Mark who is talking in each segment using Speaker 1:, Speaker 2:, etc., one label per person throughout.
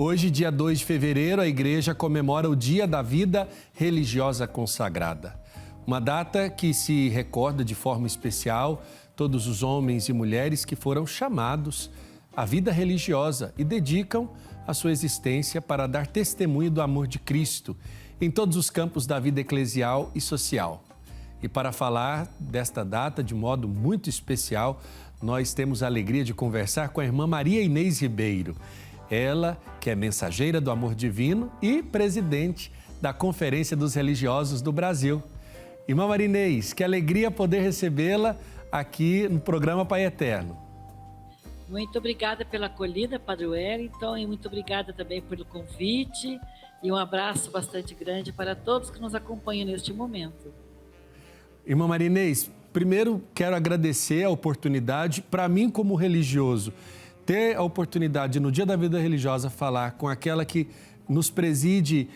Speaker 1: Hoje, dia 2 de fevereiro, a igreja comemora o Dia da Vida Religiosa Consagrada. Uma data que se recorda de forma especial todos os homens e mulheres que foram chamados à vida religiosa e dedicam a sua existência para dar testemunho do amor de Cristo em todos os campos da vida eclesial e social. E para falar desta data de modo muito especial, nós temos a alegria de conversar com a irmã Maria Inês Ribeiro. Ela, que é mensageira do amor divino e presidente da Conferência dos Religiosos do Brasil. Irmã Maria Inês, que alegria poder recebê-la aqui no programa Pai Eterno.
Speaker 2: Muito obrigada pela acolhida, Padre Wellington, e muito obrigada também pelo convite e um abraço bastante grande para todos que nos acompanham neste momento.
Speaker 1: Irmã Maria Inês, primeiro quero agradecer a oportunidade, para mim como religioso, ter a oportunidade no Dia da Vida Religiosa falar com aquela que nos preside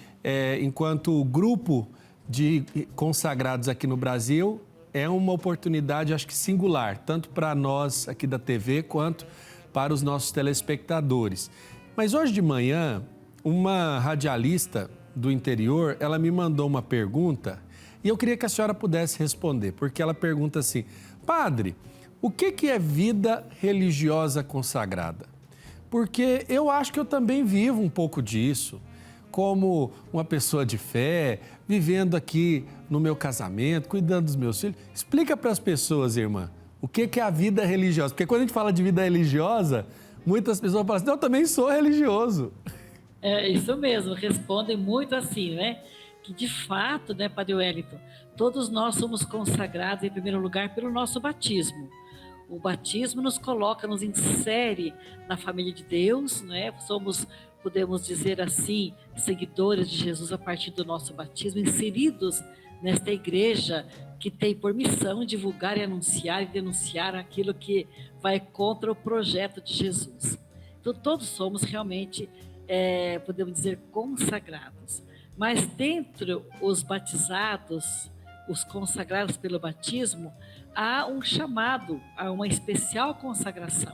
Speaker 1: enquanto grupo de consagrados aqui no Brasil, é uma oportunidade, acho que singular, tanto para nós aqui da TV quanto para os nossos telespectadores. Mas hoje de manhã, uma radialista do interior, ela me mandou uma pergunta e eu queria que a senhora pudesse responder, porque ela pergunta assim: Padre, o que é vida religiosa consagrada? Porque eu acho que eu também vivo um pouco disso, como uma pessoa de fé, vivendo aqui no meu casamento, cuidando dos meus filhos. Explica para as pessoas, irmã, o que é a vida religiosa? Porque quando a gente fala de vida religiosa, muitas pessoas falam assim: eu também sou religioso.
Speaker 2: É isso mesmo, respondem muito assim, né? Que de fato, né, Padre Wellington, todos nós somos consagrados em primeiro lugar pelo nosso batismo. O batismo nos coloca, nos insere na família de Deus, né? Somos, podemos dizer assim, seguidores de Jesus a partir do nosso batismo, inseridos nesta igreja que tem por missão divulgar e anunciar e denunciar aquilo que vai contra o projeto de Jesus. Então todos somos realmente, podemos dizer, consagrados. Mas dentre os batizados, os consagrados pelo batismo, há um chamado, há uma especial consagração.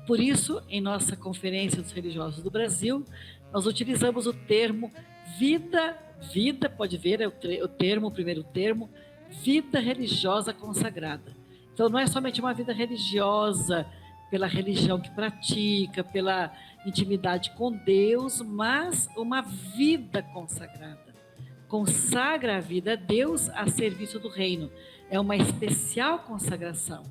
Speaker 2: Por isso, em nossa Conferência dos Religiosos do Brasil, nós utilizamos o termo vida, pode ver, é o primeiro termo, vida religiosa consagrada. Então, não é somente uma vida religiosa pela religião que pratica, pela intimidade com Deus, mas uma vida consagrada. Consagra a vida a Deus a serviço do reino. É uma especial consagração.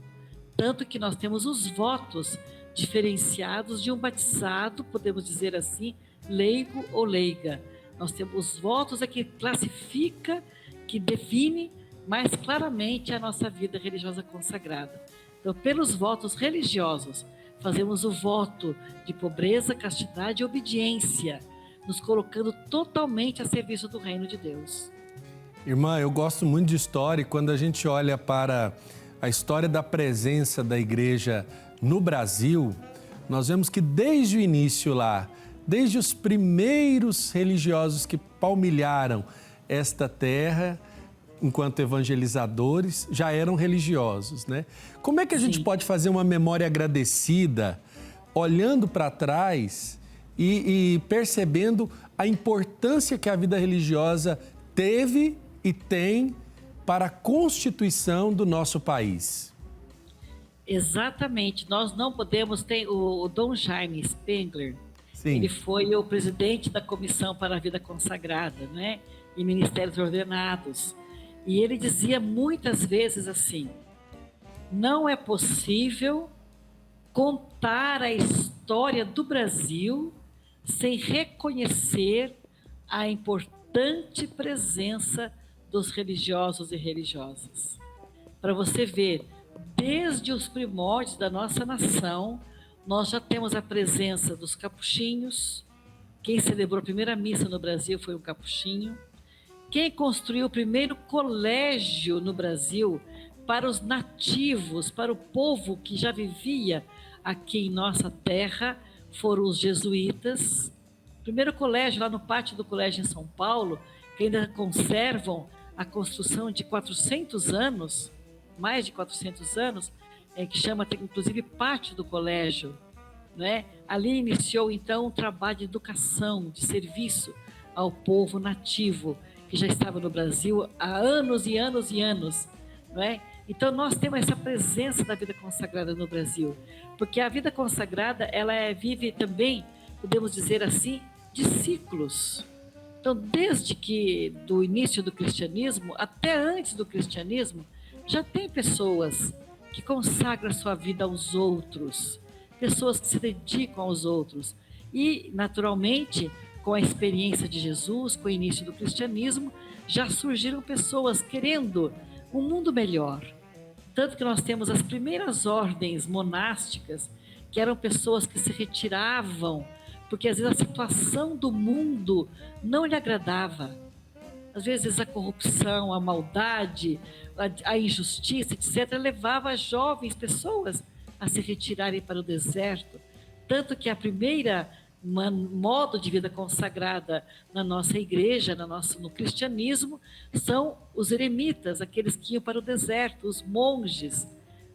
Speaker 2: Tanto que nós temos os votos diferenciados de um batizado, podemos dizer assim, leigo ou leiga. Nós temos os votos que classifica, que define mais claramente a nossa vida religiosa consagrada. Então, pelos votos religiosos, fazemos o voto de pobreza, castidade e obediência, nos colocando totalmente a serviço do reino de Deus.
Speaker 1: Irmã, eu gosto muito de história e quando a gente olha para a história da presença da igreja no Brasil, nós vemos que desde o início lá, desde os primeiros religiosos que palmilharam esta terra, enquanto evangelizadores, já eram religiosos, né? Como é que a gente pode fazer uma memória agradecida, olhando para trás e percebendo a importância que a vida religiosa teve e tem para a constituição do nosso país?
Speaker 2: Exatamente. Nós não podemos ter o Dom Jaime Spengler. Sim. Ele foi o presidente da Comissão para a Vida Consagrada, né? E Ministérios Ordenados. E ele dizia muitas vezes assim: não é possível contar a história do Brasil sem reconhecer a importante presença dos religiosos e religiosas. Para você ver, desde os primórdios da nossa nação, nós já temos a presença dos capuchinhos. Quem celebrou a primeira missa no Brasil foi um capuchinho. Quem construiu o primeiro colégio no Brasil para os nativos, para o povo que já vivia aqui em nossa terra, foram os jesuítas. O primeiro colégio lá no pátio do colégio em São Paulo, que ainda conservam a construção de 400 anos, mais de 400 anos, que chama inclusive pátio do colégio, né? Ali iniciou, então, um trabalho de educação, de serviço ao povo nativo, que já estava no Brasil há anos e anos e anos, não é? Então, nós temos essa presença da vida consagrada no Brasil, porque a vida consagrada, vive também, podemos dizer assim, de ciclos. Então, desde que do início do cristianismo, até antes do cristianismo, já tem pessoas que consagram sua vida aos outros, pessoas que se dedicam aos outros. E, naturalmente, com a experiência de Jesus, com o início do cristianismo, já surgiram pessoas querendo um mundo melhor. Tanto que nós temos as primeiras ordens monásticas, que eram pessoas que se retiravam, porque às vezes a situação do mundo não lhe agradava. Às vezes a corrupção, a maldade, a injustiça, etc., levava jovens pessoas a se retirarem para o deserto. Tanto que a primeira modo de vida consagrada na nossa igreja, no cristianismo, são os eremitas, aqueles que iam para o deserto, os monges.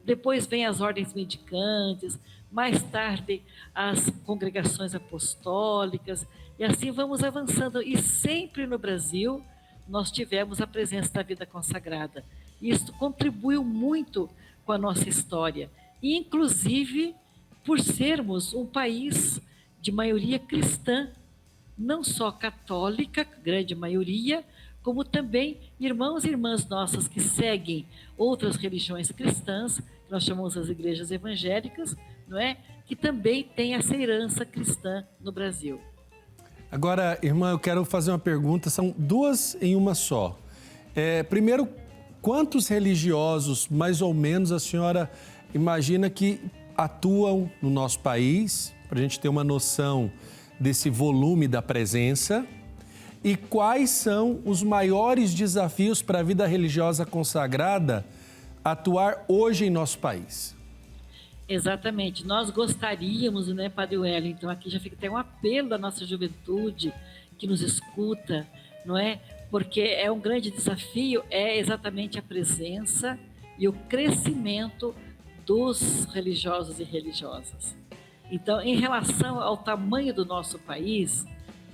Speaker 2: Depois vem as ordens mendicantes, mais tarde as congregações apostólicas, e assim vamos avançando. E sempre no Brasil nós tivemos a presença da vida consagrada. Isso contribuiu muito com a nossa história, e inclusive por sermos um país de maioria cristã, não só católica, grande maioria, como também irmãos e irmãs nossas que seguem outras religiões cristãs, que nós chamamos as igrejas evangélicas, não é? Que também tem essa herança cristã no Brasil.
Speaker 1: Agora, irmã, eu quero fazer uma pergunta, são duas em uma só. Primeiro, quantos religiosos, mais ou menos, a senhora imagina que atuam no nosso país, para a gente ter uma noção desse volume da presença? E quais são os maiores desafios para a vida religiosa consagrada atuar hoje em nosso país?
Speaker 2: Exatamente. Nós gostaríamos, né, Padre Wellington, aqui já fica até um apelo da nossa juventude que nos escuta, não é? Porque é um grande desafio, é exatamente a presença e o crescimento dos religiosos e religiosas. Então, em relação ao tamanho do nosso país,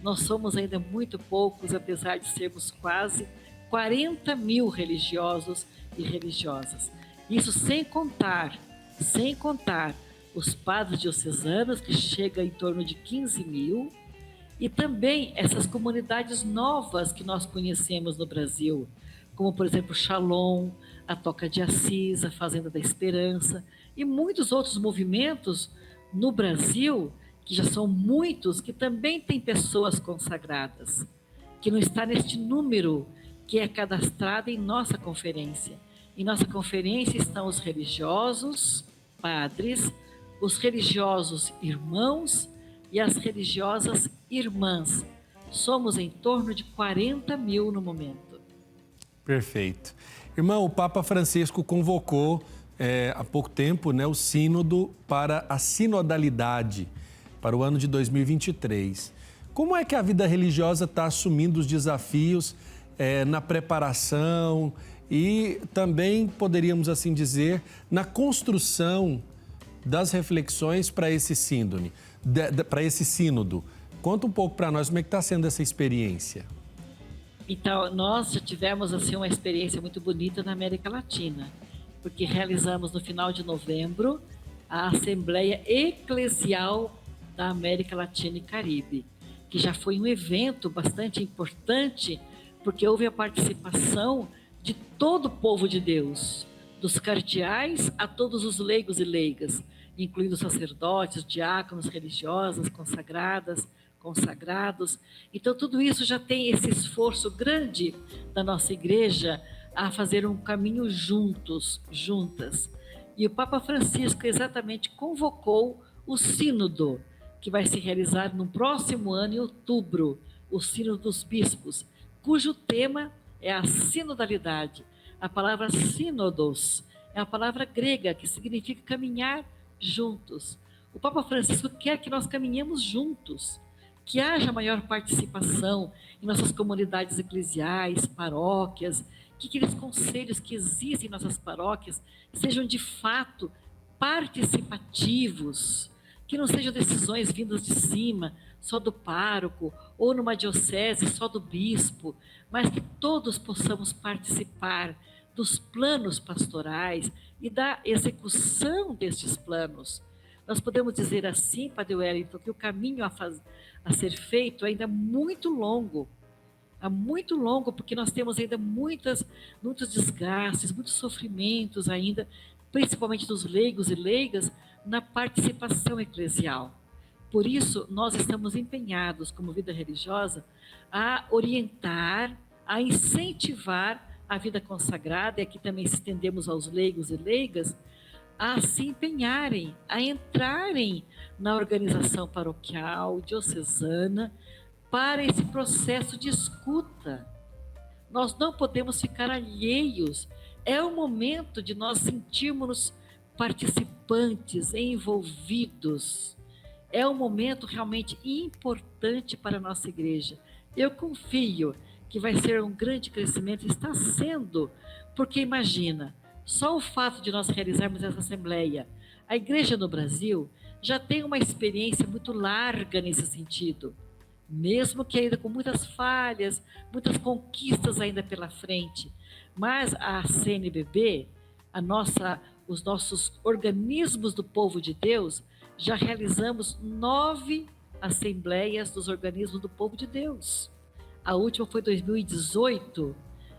Speaker 2: nós somos ainda muito poucos, apesar de sermos quase 40 mil religiosos e religiosas. Isso sem contar os padres diocesanos, que chega em torno de 15 mil, e também essas comunidades novas que nós conhecemos no Brasil, como, por exemplo, Shalom, a Toca de Assis, a Fazenda da Esperança, e muitos outros movimentos no Brasil, que já são muitos, que também têm pessoas consagradas, que não está neste número que é cadastrado em nossa conferência. Em nossa conferência estão os religiosos, padres, os religiosos irmãos e as religiosas irmãs. Somos em torno de 40 mil no momento.
Speaker 1: Perfeito. Irmão, o Papa Francisco convocou há pouco tempo, né, o sínodo para a sinodalidade, para o ano de 2023. Como é que a vida religiosa está assumindo os desafios na preparação e também, poderíamos assim dizer, na construção das reflexões para esse sínodo? Conta um pouco para nós como é que está sendo essa experiência.
Speaker 2: Então, nós já tivemos assim uma experiência muito bonita na América Latina, porque realizamos no final de novembro a Assembleia Eclesial da América Latina e Caribe, que já foi um evento bastante importante, porque houve a participação de todo o povo de Deus, dos cardeais a todos os leigos e leigas, incluindo sacerdotes, diáconos, religiosas, consagradas, consagrados. Então, tudo isso já tem esse esforço grande da nossa igreja a fazer um caminho juntas. E o Papa Francisco exatamente convocou o sínodo, que vai se realizar no próximo ano, em outubro, o Sínodo dos Bispos, cujo tema é a sinodalidade. A palavra sínodos é a palavra grega que significa caminhar juntos. O Papa Francisco quer que nós caminhemos juntos, que haja maior participação em nossas comunidades eclesiais, paróquias, que aqueles conselhos que existem em nossas paróquias sejam de fato participativos, que não sejam decisões vindas de cima, só do pároco, ou numa diocese só do bispo, mas que todos possamos participar dos planos pastorais e da execução destes planos. Nós podemos dizer assim, Padre Wellington, que o caminho a ser feito ainda é muito longo, porque nós temos ainda muitos desgastes, muitos sofrimentos ainda, principalmente dos leigos e leigas, na participação eclesial. Por isso, nós estamos empenhados, como vida religiosa, a orientar, a incentivar a vida consagrada, e aqui também estendemos aos leigos e leigas, a se empenharem, a entrarem na organização paroquial, diocesana, para esse processo de escuta. Nós não podemos ficar alheios. É o momento de nós sentirmos participantes, envolvidos. É um momento realmente importante para a nossa igreja. Eu confio que vai ser um grande crescimento, está sendo, porque imagina, só o fato de nós realizarmos essa assembleia, a igreja no Brasil já tem uma experiência muito larga nesse sentido, mesmo que ainda com muitas falhas, muitas conquistas ainda pela frente, mas a CNBB, os nossos organismos do povo de Deus, já realizamos 9 assembleias dos organismos do povo de Deus. A última foi em 2018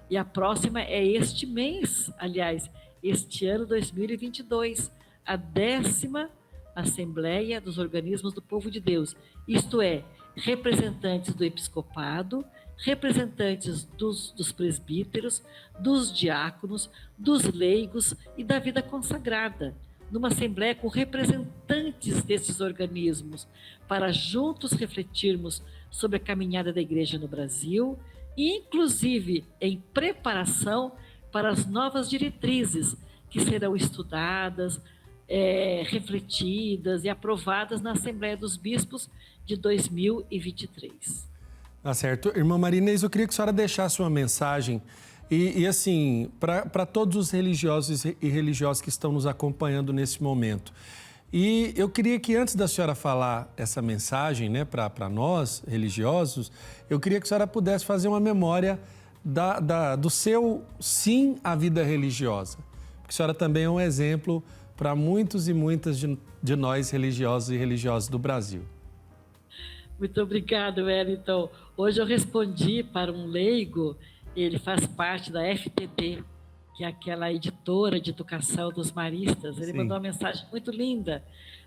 Speaker 2: e a próxima é este mês, aliás, este ano 2022, a 10ª Assembleia dos Organismos do Povo de Deus. Isto é, representantes do episcopado, representantes dos presbíteros, dos diáconos, dos leigos e da vida consagrada, numa assembleia com representantes desses organismos, para juntos refletirmos sobre a caminhada da igreja no Brasil, inclusive em preparação para as novas diretrizes que serão estudadas, refletidas e aprovadas na Assembleia dos Bispos de 2023.
Speaker 1: Tá certo. Irmã Marinês, eu queria que a senhora deixasse uma mensagem e assim, para todos os religiosos e religiosas que estão nos acompanhando nesse momento. E eu queria que antes da senhora falar essa mensagem, né, para nós, religiosos, eu queria que a senhora pudesse fazer uma memória do seu sim à vida religiosa. Porque a senhora também é um exemplo para muitos e muitas de nós religiosos e religiosas do Brasil.
Speaker 2: Muito obrigado, Wellington. Hoje eu respondi para um leigo, ele faz parte da FTD, que é aquela editora de educação dos maristas. Ele mandou uma mensagem muito linda,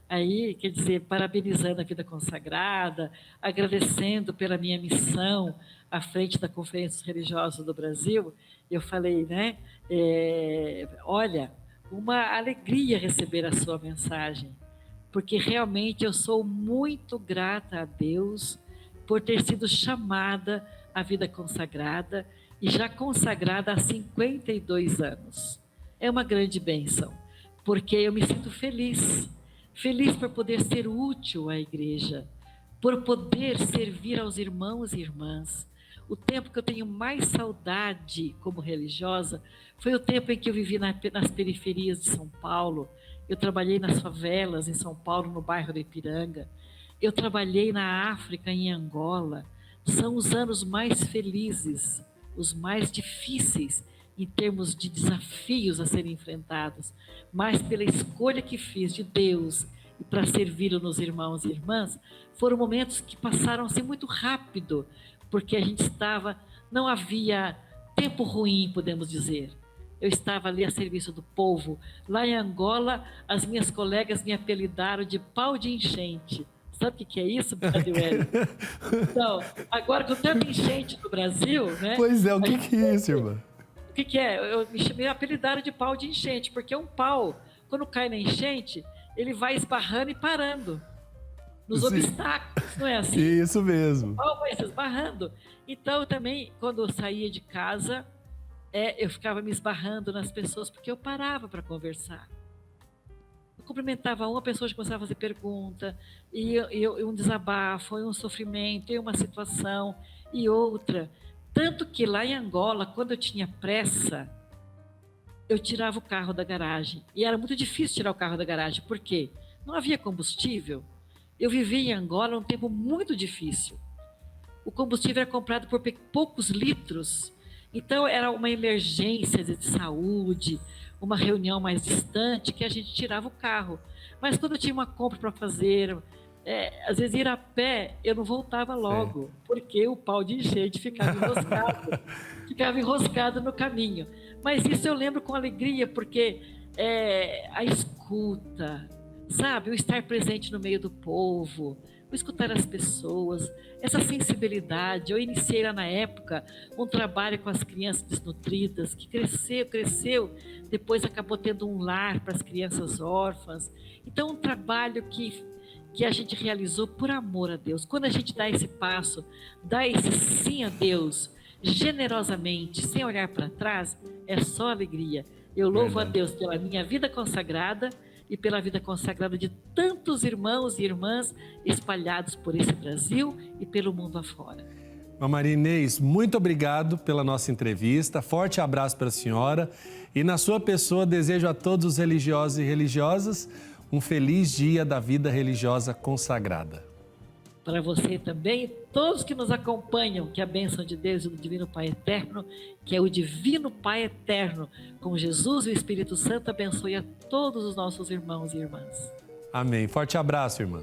Speaker 2: aí, quer dizer, parabenizando a vida consagrada, agradecendo pela minha missão à frente da Conferência Religiosa do Brasil. Eu falei, né, olha, uma alegria receber a sua mensagem, porque realmente eu sou muito grata a Deus por ter sido chamada à vida consagrada e já consagrada há 52 anos. É uma grande bênção, porque eu me sinto feliz por poder ser útil à igreja, por poder servir aos irmãos e irmãs. O tempo que eu tenho mais saudade como religiosa foi o tempo em que eu vivi nas periferias de São Paulo. Eu trabalhei nas favelas em São Paulo, no bairro do Ipiranga. Eu trabalhei na África, em Angola. São os anos mais felizes, os mais difíceis em termos de desafios a serem enfrentados, mas pela escolha que fiz de Deus e para servi-lo nos irmãos e irmãs, foram momentos que passaram-se muito rápido, porque a gente não havia tempo ruim, podemos dizer. Eu estava ali a serviço do povo. Lá em Angola, as minhas colegas me apelidaram de pau de enchente. Sabe o que é isso, Padre Wellington? Então, agora com tanta enchente no Brasil, né?
Speaker 1: Pois é, o que é isso, irmã?
Speaker 2: O que é? Eu me apelidaram de pau de enchente, porque um pau, quando cai na enchente, ele vai esbarrando e parando nos obstáculos, não é assim?
Speaker 1: Isso mesmo.
Speaker 2: O pau vai se esbarrando. Então, eu também, quando eu saía de casa, eu ficava me esbarrando nas pessoas, porque eu parava para conversar. Eu cumprimentava uma pessoa que começava a fazer pergunta, e um desabafo, e um sofrimento, e uma situação, e outra. Tanto que lá em Angola, quando eu tinha pressa, eu tirava o carro da garagem. E era muito difícil tirar o carro da garagem, por quê? Não havia combustível, Eu vivi em Angola um tempo muito difícil. O combustível era comprado por poucos litros. Então, era uma emergência de saúde, uma reunião mais distante, que a gente tirava o carro. Mas quando eu tinha uma compra para fazer, às vezes ir a pé, eu não voltava logo, porque o pau de enchente ficava enroscado no caminho. Mas isso eu lembro com alegria, porque a escuta, sabe? O estar presente no meio do povo, o escutar as pessoas, essa sensibilidade. Eu iniciei lá na época um trabalho com as crianças desnutridas, que cresceu, depois acabou tendo um lar para as crianças órfãs. Então, um trabalho que a gente realizou por amor a Deus. Quando a gente dá esse passo, dá esse sim a Deus, generosamente, sem olhar para trás, é só alegria. Eu louvo a Deus pela minha vida consagrada e pela vida consagrada de tantos irmãos e irmãs espalhados por esse Brasil e pelo mundo afora.
Speaker 1: Maria Inês, muito obrigado pela nossa entrevista. Forte abraço para a senhora. E na sua pessoa, desejo a todos os religiosos e religiosas um feliz dia da vida religiosa consagrada.
Speaker 2: Para você também e todos que nos acompanham, que a bênção de Deus e do Divino Pai Eterno, que é o Divino Pai Eterno, com Jesus e o Espírito Santo, abençoe a todos os nossos irmãos e irmãs.
Speaker 1: Amém. Forte abraço, irmã.